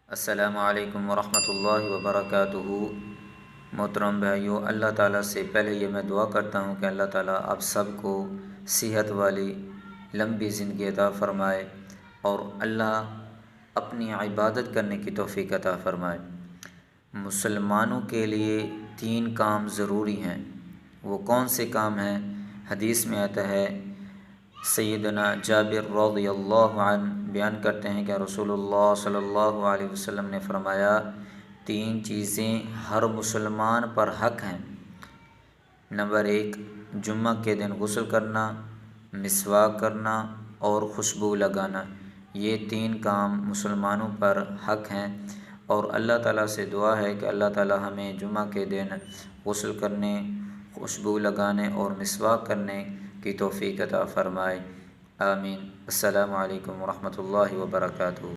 السلام علیکم ورحمۃ اللہ وبرکاتہ۔ محترم بھائیو، اللہ تعالیٰ سے پہلے یہ میں دعا کرتا ہوں کہ اللہ تعالیٰ آپ سب کو صحت والی لمبی زندگی عطا فرمائے اور اللہ اپنی عبادت کرنے کی توفیق عطا فرمائے۔ مسلمانوں کے لیے 3 کام ضروری ہیں۔ وہ کون سے کام ہیں؟ حدیث میں آتا ہے، سیدنا جابر رضی اللہ عنہ بیان کرتے ہیں کہ رسول اللہ صلی اللہ علیہ وسلم نے فرمایا، 3 چیزیں ہر مسلمان پر حق ہیں۔ نمبر 1، جمعہ کے دن غسل کرنا، مسواک کرنا اور خوشبو لگانا۔ یہ 3 کام مسلمانوں پر حق ہیں، اور اللہ تعالیٰ سے دعا ہے کہ اللہ تعالیٰ ہمیں جمعہ کے دن غسل کرنے، خوشبو لگانے اور مسواک کرنے کی توفیق عطا فرمائے۔ آمین۔ السلام علیکم ورحمۃ اللہ وبرکاتہ۔